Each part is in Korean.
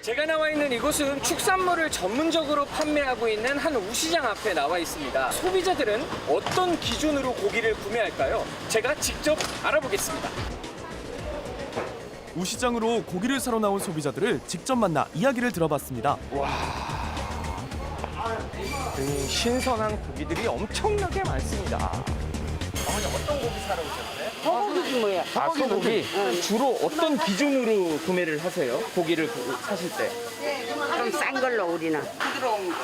제가 나와 있는 이곳은 축산물을 전문적으로 판매하고 있는 한 우시장 앞에 나와 있습니다. 소비자들은 어떤 기준으로 고기를 구매할까요? 제가 직접 알아보겠습니다. 우시장으로 고기를 사러 나온 소비자들을 직접 만나 이야기를 들어봤습니다. 신선한 고기들이 엄청나게 많습니다. 어머니 어떤 고기 사러 오셨어요? 소고기 뭐야? 소고기. 주로 어떤 기준으로 구매를 하세요? 고기를 사실 때? 좀 싼 걸로 우리는. 부드러운 거,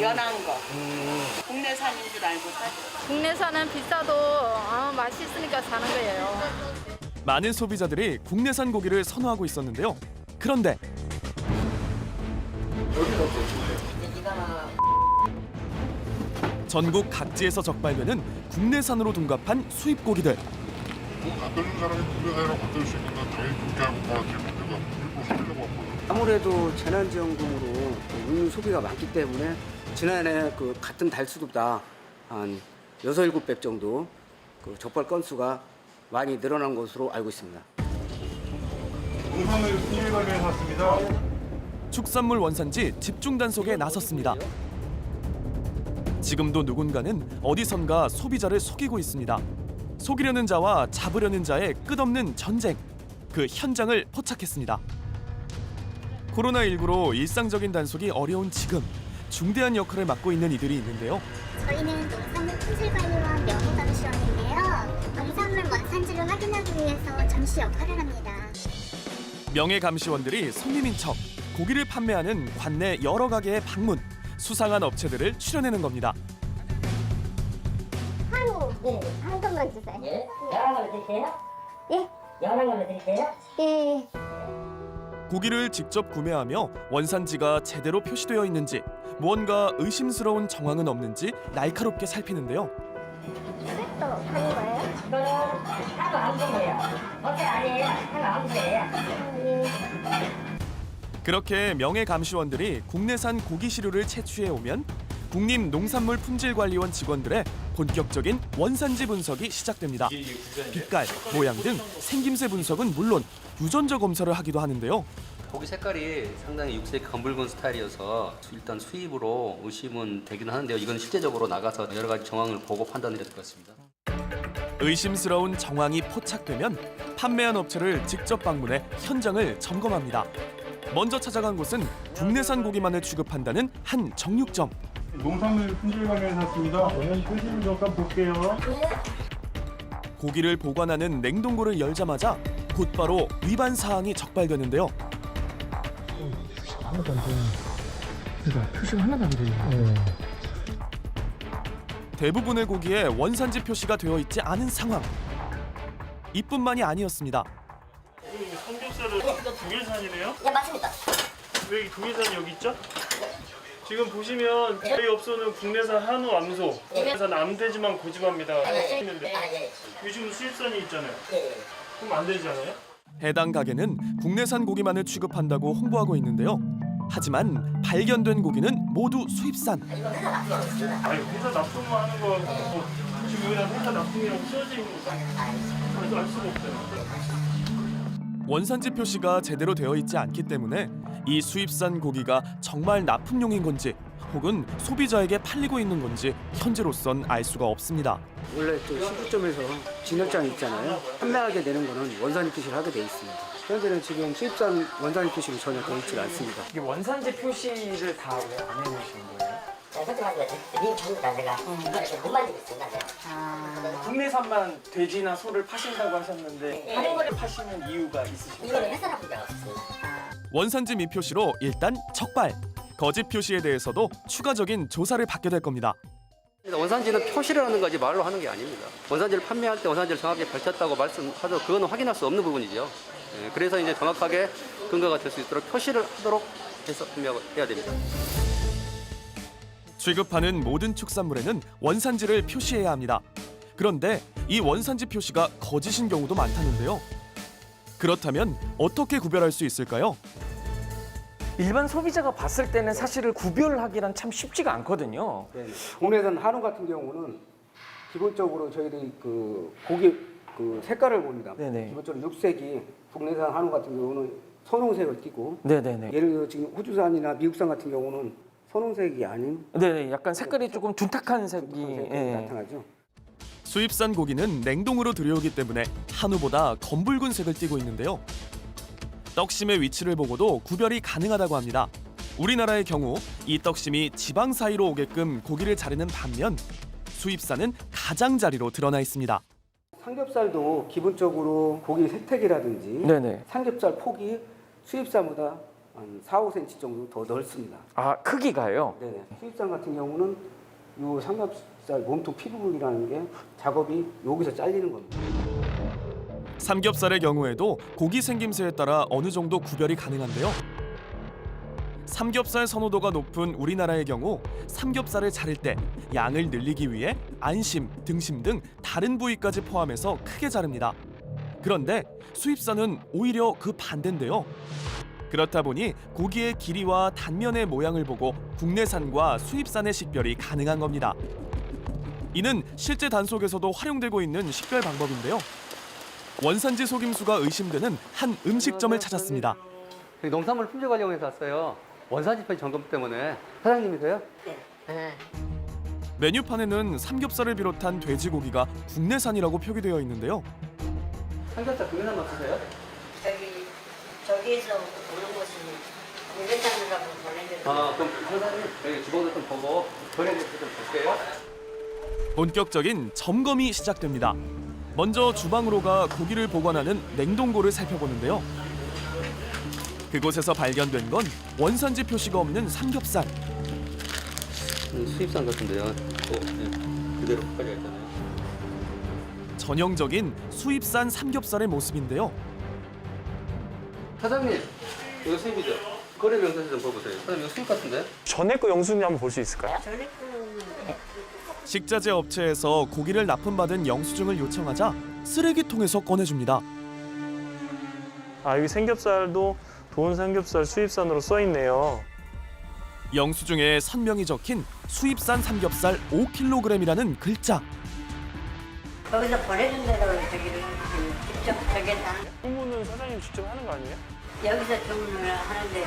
연한 거, 국내산인 줄 알고 사죠. 국내산은 비싸도 맛있으니까 사는 거예요. 많은 소비자들이 국내산 고기를 선호하고 있었는데요. 그런데 전국 각지에서 적발되는 국내산으로 둔갑한 수입 고기들. 갖다 사람이 국내산이라고 갖다 줄 수 있는 건 당연히 그렇게 하고 봐야지. 내가 일부러 살려고 한 거예요. 아무래도 재난지원금으로 육류 소비가 많기 때문에 지난해 그 같은 달수보다 한 6, 7배 정도 그 적발 건수가 많이 늘어난 것으로 알고 있습니다. 농산물 품질관리에 샀습니다. 축산물 원산지 집중 단속에 나섰습니다. 지금도 누군가는 어디선가 소비자를 속이고 있습니다. 속이려는 자와 잡으려는 자의 끝없는 전쟁. 그 현장을 포착했습니다. 코로나19로 일상적인 단속이 어려운 지금 중대한 역할을 맡고 있는 이들이 있는데요. 저희는 농산물 품질관리와 명예감시원인데요. 농산물 원산지를 확인하기 위해서 점시 역할을 합니다. 명예감시원들이 손님인 척 고기를 판매하는 관내 여러 가게에 방문, 수상한 업체들을 추려내는 겁니다. 한우, 한 건만 주세요. 예? 연한 걸로 드릴게요? 예? 연한 걸로 드릴게요? 예. 고기를 직접 구매하며 원산지가 제대로 표시되어 있는지, 무언가 의심스러운 정황은 없는지 날카롭게 살피는데요. 또 하는 거예요? 이거는 한우 암소예요. 어때 아니에요? 한우 암소예요. 그렇게 명예감시원들이 국내산 고기 시료를 채취해 오면 국립농산물품질관리원 직원들의 본격적인 원산지 분석이 시작됩니다. 빛깔, 모양 등 생김새 분석은 물론 유전자 검사를 하기도 하는데요. 고기 색깔이 상당히 육색 검붉은 스타일이어서 일단 수입으로 의심은 되긴 하는데요. 이건 실제적으로 나가서 여러 가지 정황을 보고 판단해야 될 것 같습니다. 의심스러운 정황이 포착되면 판매한 업체를 직접 방문해 현장을 점검합니다. 먼저 찾아간 곳은 국내산 고기만을 취급한다는 한 정육점. 농산물 품질관리에 샀습니다. 오늘 끄시는 잠깐 볼게요. 고기를 보관하는 냉동고를 열자마자 곧바로 위반 사항이 적발되는데요. 하나도 안 되네. 그러니까 표시가 하나도 안 되네. 대부분의 고기에 원산지 표시가 되어 있지 않은 상황. 이뿐만이 아니었습니다. 삼겹살은 독일산이네요? 네, 맞습니다. 왜 독일산이 여기 있죠? 지금 보시면 저희 업소는 국내산 한우 암소, 국내산 암돼지만 고집합니다. 있는데 요즘 수입산이 있잖아요. 그럼 안 되잖아요? 해당 가게는 국내산 고기만을 취급한다고 홍보하고 있는데요. 하지만 발견된 고기는 모두 수입산. 아니 회사 납품만 하는 거 지금 여기다 회사 납품이라고 써져 있는 거 알 수가 없어요. 원산지 표시가 제대로 되어 있지 않기 때문에 이 수입산 고기가 정말 납품용인 건지 혹은 소비자에게 팔리고 있는 건지 현재로선 알 수가 없습니다. 원래 또 시부점에서 진열장이 있잖아요. 판매하게 되는 거는 원산지 표시를 하게 돼 있습니다. 현재는 지금 수입산 원산지 표시는 전혀 되어 있지 않습니다. 이게 원산지 표시를 다 왜 안 해놓으시는 거예요? 솔직하게 님 전부다 내가 이거 이렇게 못 만지고 있습니다. 내가. 국내산만 돼지나 소를 파신다고 하셨는데 다른 거를 파시는 이유가 있으신가요? 이거는 회사 납품자가 없습니다. 원산지 미표시로 일단 적발. 거짓 표시에 대해서도 추가적인 조사를 받게 될 겁니다. 원산지는 표시를 하는 거지 말로 하는 게 아닙니다. 원산지를 판매할 때 원산지를 정확하게 밝혔다고 말씀하죠. 그거는 확인할 수 없는 부분이죠. 그래서 이제 정확하게 근거가 될 수 있도록 표시를 하도록 해서 판매해야 됩니다. 취급하는 모든 축산물에는 원산지를 표시해야 합니다. 그런데 이 원산지 표시가 거짓인 경우도 많다는데요. 그렇다면 어떻게 구별할 수 있을까요? 일반 소비자가 봤을 때는 사실을 구별하기란 참 쉽지가 않거든요. 네. 국내산 한우 같은 경우는 기본적으로 저희들이 그 고기 그 색깔을 봅니다. 네네. 기본적으로 육색이 국내산 한우 같은 경우는 선홍색을 띠고 네네네. 예를 들어 지금 호주산이나 미국산 같은 경우는 선홍색이 아닌 네, 약간 색깔이 조금 둔탁한 색이 나타나죠. 수입산 고기는 냉동으로 들여오기 때문에 한우보다 검붉은 색을 띠고 있는데요. 떡심의 위치를 보고도 구별이 가능하다고 합니다. 우리나라의 경우 이 떡심이 지방 사이로 오게끔 고기를 자르는 반면 수입산은 가장자리로 드러나 있습니다. 삼겹살도 기본적으로 고기 세택이라든지 네네. 삼겹살 폭이 수입산보다 한 4, 5cm 정도 더 넓습니다. 아, 크기가요? 네네. 수입산 같은 경우는 이 삼겹살 몸통 피부 부분이라는 게 작업이 여기서 잘리는 겁니다. 삼겹살의 경우에도 고기 생김새에 따라 어느 정도 구별이 가능한데요. 삼겹살 선호도가 높은 우리나라의 경우 삼겹살을 자를 때 양을 늘리기 위해 안심, 등심 등 다른 부위까지 포함해서 크게 자릅니다. 그런데 수입산은 오히려 그 반대인데요. 그렇다 보니 고기의 길이와 단면의 모양을 보고 국내산과 수입산의 식별이 가능한 겁니다. 이는 실제 단속에서도 활용되고 있는 식별 방법인데요. 원산지 속임수가 의심되는 한 음식점을 찾았습니다. 농산물 품질관리원에서 왔어요. 원산지표 점검 때문에. 사장님이세요? 네. 메뉴판에는 삼겹살을 비롯한 돼지고기가 국내산이라고 표기되어 있는데요. 삼겹살 국내산 맞으세요? 저기에서 오는 곳이 국내산이라고 보내는데. 아, 그럼 사장님 여기 주방도 좀 보고 전해드릴 좀 볼게요. 본격적인 점검이 시작됩니다. 먼저 주방으로 가 고기를 보관하는 냉동고를 살펴보는데요. 그곳에서 발견된 건 원산지 표시가 없는 삼겹살. 수입산 같은데요. 그대로 빠져 있잖아요. 전형적인 수입산 삼겹살의 모습인데요. 사장님, 이거 수입이죠? 거래 명세서 좀 봐보세요. 사장님 이거 수입 같은데? 전에 거 영수증 한번 볼 수 있을까요? 식자재 업체에서 고기를 납품받은 영수증을 요청하자 쓰레기통에서 꺼내줍니다. 아, 여기 삼겹살도 좋은 삼겹살 수입산으로 써 있네요. 영수증에 선명히 적힌 수입산 삼겹살 5kg이라는 글자. 거기서 보내준 대로 저기를 직접 저기다 주문은 사장님 직접 하는 거 아니에요? 여기서 주문을 하는데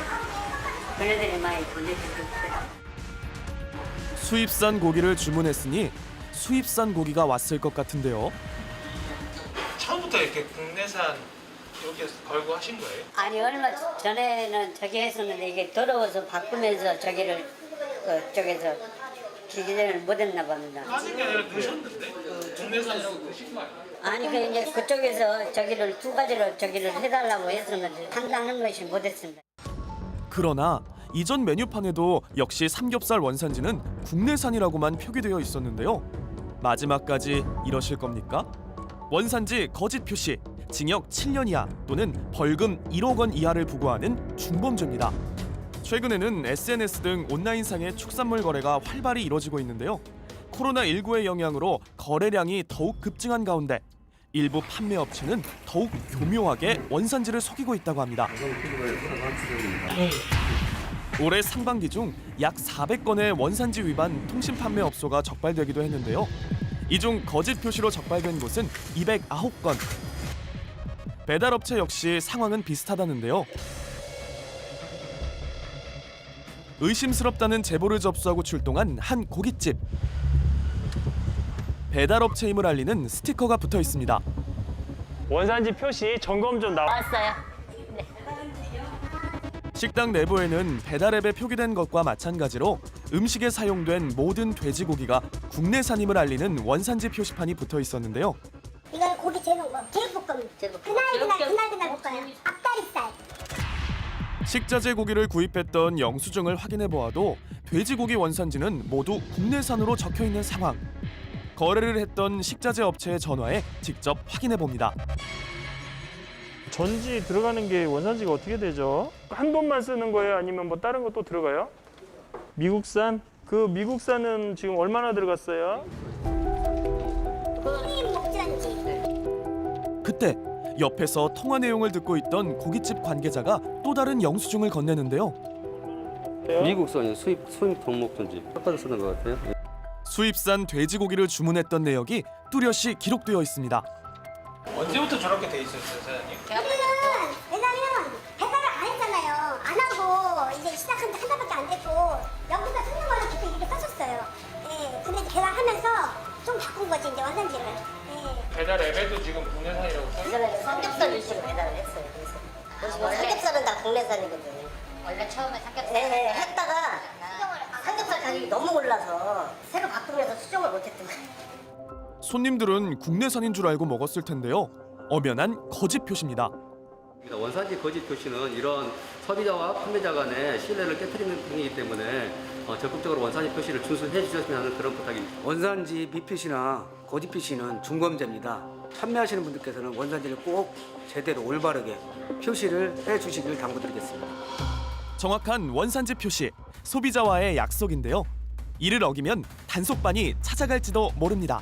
그네들이 많이 보내주셨어요. 수입산 고기를 주문했으니 수입산 고기가 왔을 것 같은데요. 처음부터 이렇게 국내산 이렇게 걸고 하신 거예요? 아니 얼마 전에는 저기 했었는데 이게 더러워서 바꾸면서 저기를 그쪽에서 기계를 못했나 봅니다. 하신 게 아니라 넣으셨는데? 국내산이라고 넣으신 거 아니에요? 아니 그 이제 그쪽에서 저기를 두 가지로 저기를 해달라고 했었는데 판단한 것이 못했습니다. 그러나 이전 메뉴판에도 역시 삼겹살 원산지는 국내산이라고만 표기되어 있었는데요. 마지막까지 이러실 겁니까? 원산지 거짓 표시, 징역 7년 이하 또는 벌금 1억 원 이하를 부과하는 중범죄입니다. 최근에는 SNS 등 온라인상의 축산물 거래가 활발히 이뤄지고 있는데요. 코로나19의 영향으로 거래량이 더욱 급증한 가운데 일부 판매 업체는 더욱 교묘하게 원산지를 속이고 있다고 합니다. 올해 상반기 중 약 400건의 원산지 위반 통신 판매 업소가 적발되기도 했는데요. 이 중 거짓 표시로 적발된 곳은 209건. 배달업체 역시 상황은 비슷하다는데요. 의심스럽다는 제보를 접수하고 출동한 한 고깃집. 배달업체임을 알리는 스티커가 붙어 있습니다. 원산지 표시 점검 좀 왔어요. 식당 내부에는 배달앱에 표기된 것과 마찬가지로 음식에 사용된 모든 돼지고기가 국내산임을 알리는 원산지 표시판이 붙어 있었는데요. 이건 고기 제육볶음. 그날 볶아요. 앞다리살. 식자재 고기를 구입했던 영수증을 확인해 보아도 돼지고기 원산지는 모두 국내산으로 적혀 있는 상황. 거래를 했던 식자재 업체에 전화해 직접 확인해 봅니다. 전지 들어가는 게 원산지가 어떻게 되죠? 한 번만 쓰는 거예요? 아니면 뭐 다른 거 또 들어가요? 미국산? 그 미국산은 지금 얼마나 들어갔어요? 그때 옆에서 통화 내용을 듣고 있던 고깃집 관계자가 또 다른 영수증을 건네는데요. 미국산이 수입 종목 전지 딱 받아 쓰는 것 같아요. 수입산 돼지고기를 주문했던 내역이 뚜렷이 기록되어 있습니다. 언제부터 저렇게 돼 있었어요, 사장님? 왜냐면 배달을 바꾼 거지 이제 원산지를. 네. 배달 앱에도 지금 국내산이라고 써 있어요. 이전에는 삼겹살 위주로 배달을 했어요. 그래서 삼겹살은 다 국내산이거든. 원래 처음에 삼겹살 네, 했다가 삼겹살 가격이 너무 올라서 새로 바꾸면서 수정을 못했던 거예요. 손님들은 국내산인 줄 알고 먹었을 텐데요. 엄연한 거짓 표시입니다. 원산지 거짓 표시는 이런 소비자와 판매자 간의 신뢰를 깨트리는 행위이기 때문에 적극적으로 원산지 표시를 준수해 주셨으면 하는 그런 부탁입니다. 원산지 미표시나 거짓 표시는 중범죄입니다. 판매하시는 분들께서는 원산지를 꼭 제대로 올바르게 표시를 해주시길 당부드리겠습니다. 정확한 원산지 표시, 소비자와의 약속인데요. 이를 어기면 단속반이 찾아갈지도 모릅니다.